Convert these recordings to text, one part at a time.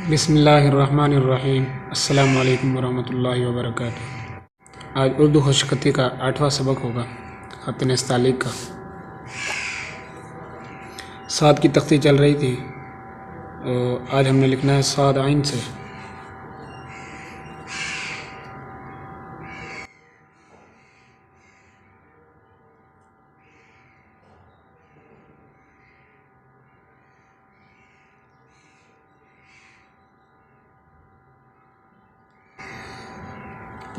बिस्मिल्लाहिर्रहमानिर्रहीम। अस्सलामु अलैकुम वरहमतुल्लाहि वबरकातुह। आज उर्दू खुशखती का 8वां सबक होगा, खत नस्तालिक का। साद की तख्ती चल रही थी, आज हमने लिखना है साद आइन से।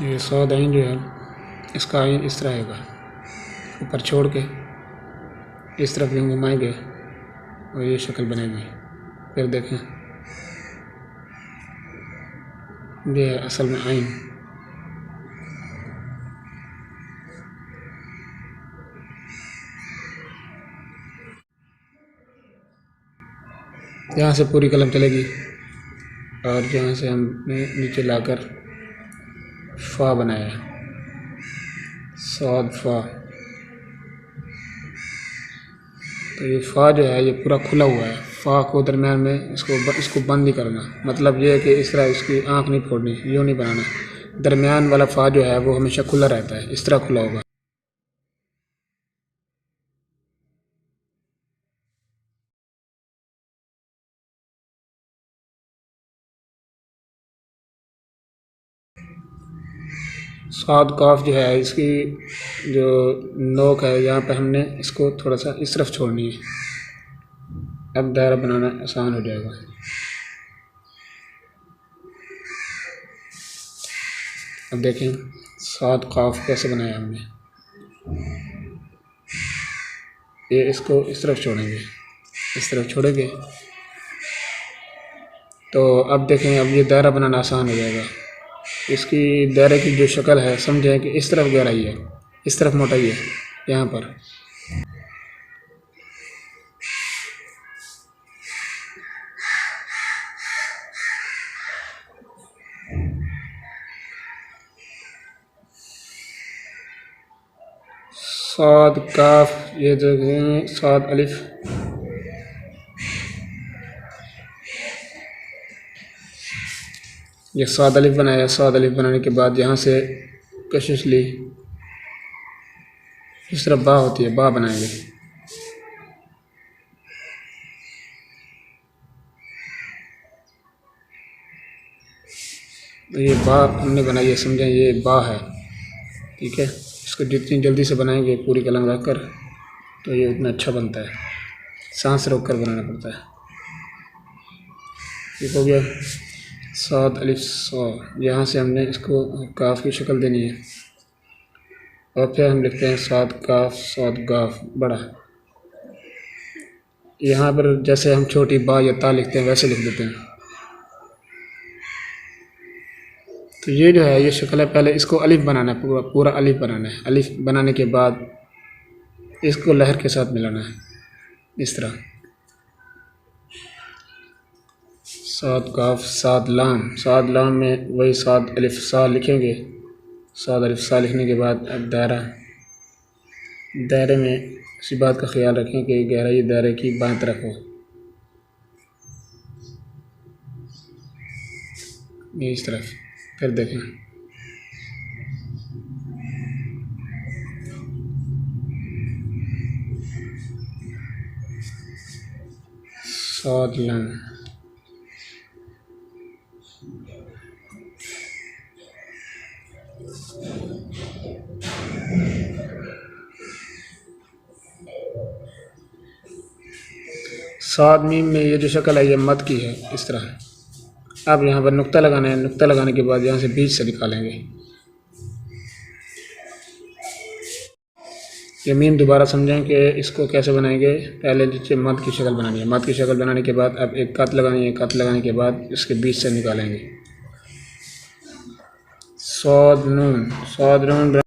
ये साद आइन जो है, इसका आइन इस तरह होगा, ऊपर छोड़ के इस तरफ यूँ घुमाएंगे और ये शक्ल बनेगी। फिर देखें, ये है असल में आइन। यहाँ से पूरी कलम चलेगी और यहाँ से हमने नीचे लाकर फ़ा बनाया, साद फ़ा। तो ये फ़ा जो है ये पूरा खुला हुआ है। फ़ा को दरमियान में इसको बंद नहीं करना, मतलब ये है कि इस तरह इसकी आँख नहीं फोड़नी, यूँ नहीं बनाना। दरमियान वाला फ़ा जो है वो हमेशा खुला रहता है, इस तरह खुला होगा। साद काफ जो है, इसकी जो नोक है यहाँ पर हमने इसको थोड़ा सा इस तरफ छोड़नी है। अब दायरा बनाना आसान हो जाएगा। अब देखें साद काफ कैसे बनाया हमने। ये इसको इस तरफ छोड़ेंगे, इस तरफ छोड़ेंगे तो अब देखें, अब ये दायरा बनाना आसान हो जाएगा। इसकी दायरे की जो शक्ल है, समझें कि इस तरफ गहराई है, इस तरफ मोटाई है। यहाँ पर साद काफ, ये देखें साद अलिफ, ये साद अलिफ बनाया। साद अलिफ बनाने के बाद यहाँ से कशिश ली, इस तरफ बा होती है, बा बनाएंगे। तो ये बा हमने बनाई है, समझें ये बा है, ठीक है। इसको जितनी जल्दी से बनाएंगे पूरी कलम रख कर तो ये उतना अच्छा बनता है। सांस रोक कर बनाना पड़ता है। ठीक हो गया साद अलिफ सौ। यहाँ से हमने इसको काफ की शक्ल देनी है और फिर हम लिखते हैं साद काफ साद गाफ बड़ा। यहाँ पर जैसे हम छोटी बा या ता लिखते हैं वैसे लिख देते हैं। तो ये जो है ये शक्ल है। पहले इसको अलिफ बनाना है, पूरा पूरा अलिफ बनाना है। अलिफ बनाने के बाद इसको लहर के साथ मिलाना है, इस तरह। साद काफ साद लाम, साद लाम में वही साद अलिफ सा लिखेंगे। साद अलिफ सा लिखने के बाद अब दायरे में इसी बात का ख्याल रखें कि गहराई दायरे की बाएं तरफ हो, ये इस तरफ। फिर देखें साद लाम, साद मीम में ये जो शक्ल है ये मद की है, इस तरह। अब यहाँ पर नुक्ता लगाना है। नुक्ता लगाने के बाद यहाँ से बीच से निकालेंगे। ये मीम दोबारा समझें कि इसको कैसे बनाएंगे। पहले नीचे मद की शक्ल बनानी है। मद की शक्ल बनाने के बाद अब एक कत लगानी है। कत लगाने के बाद इसके बीच से निकालेंगे। साद नून, साद नून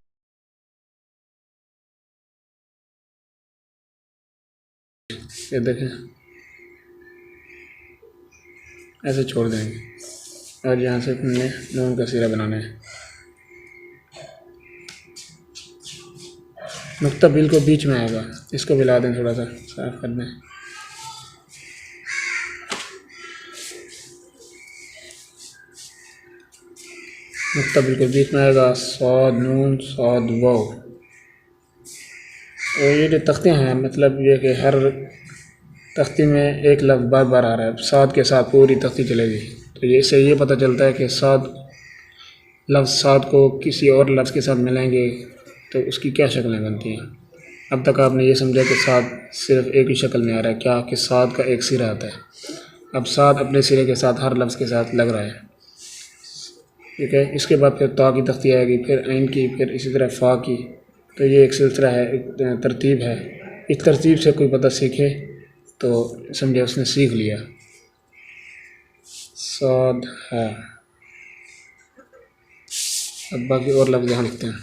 ये देखें ऐसे छोड़ देंगे और यहाँ से हमने नून का सिरा बनाना है। नुक्ता बिल्कुल बीच में आएगा, इसको मिला दें, थोड़ा सा साफ कर दें। नुक्ता बिल्कुल बीच में आएगा, साद नून साद वाव। और ये जो तख्ते हैं मतलब ये कि हर तख्ती में एक लफ्ज़ बार बार आ रहा है, साद के साथ पूरी तख्ती चलेगी। तो ये इससे ये पता चलता है कि साद लफ्ज़ साद को किसी और लफ्ज़ के साथ मिलाएंगे तो उसकी क्या शक्लें बनती हैं। अब तक आपने ये समझा कि साद सिर्फ़ एक ही शक्ल में आ रहा है, क्या कि साद का एक सिरा आता है। अब साद अपने सिरे के साथ हर लफ्ज़ के साथ लग रहा है, ठीक है। इसके बाद फिर ता की तख्ती आएगी, फिर ऐन की, फिर इसी तरह फ़ा की। तो ये एक सिलसिला है, एक तरतीब है। इस तरतीब से कोई पता सीखे तो समझे उसने सीख लिया। साद है। अब बाकी और लफ्ज़ यहाँ लिखते हैं।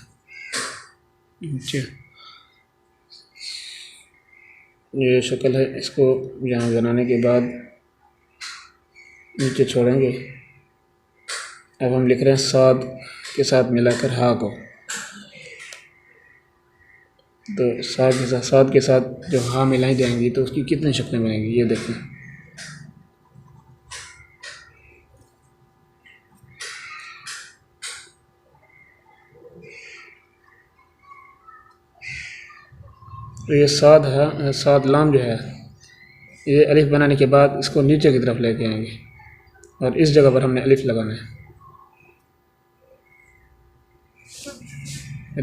नीचे ये शक्ल है, इसको यहाँ बनाने के बाद नीचे छोड़ेंगे। अब हम लिख रहे हैं साद के साथ मिलाकर हा को। तो साद के साथ जो हा मिलाई जाएंगी तो उसकी कितनी शक्लें बनेंगी ये देखें। तो ये साद है, साद लाम जो है ये अलिफ बनाने के बाद इसको नीचे की तरफ लेके आएंगे और इस जगह पर हमने अलिफ लगाना है।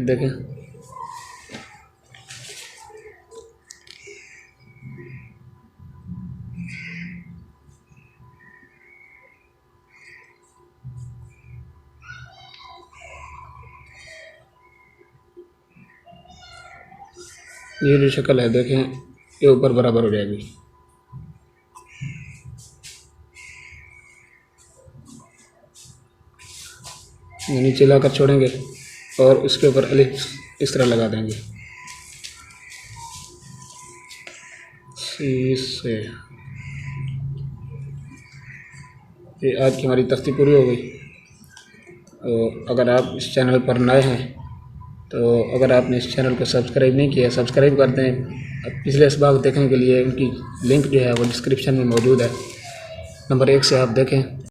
देखें ये जो शक्ल है देखें ये ऊपर बराबर हो जाएगी। नीचे लाकर छोड़ेंगे और उसके ऊपर अलिफ इस तरह लगा देंगे। से ये आज की हमारी तख्ती पूरी हो गई। तो अगर आप इस चैनल पर नए हैं तो अगर आपने इस चैनल को सब्सक्राइब नहीं किया सब्सक्राइब कर दें। पिछले इसबाग देखने के लिए उनकी लिंक जो है वो डिस्क्रिप्शन में मौजूद है। नंबर 1 से आप देखें।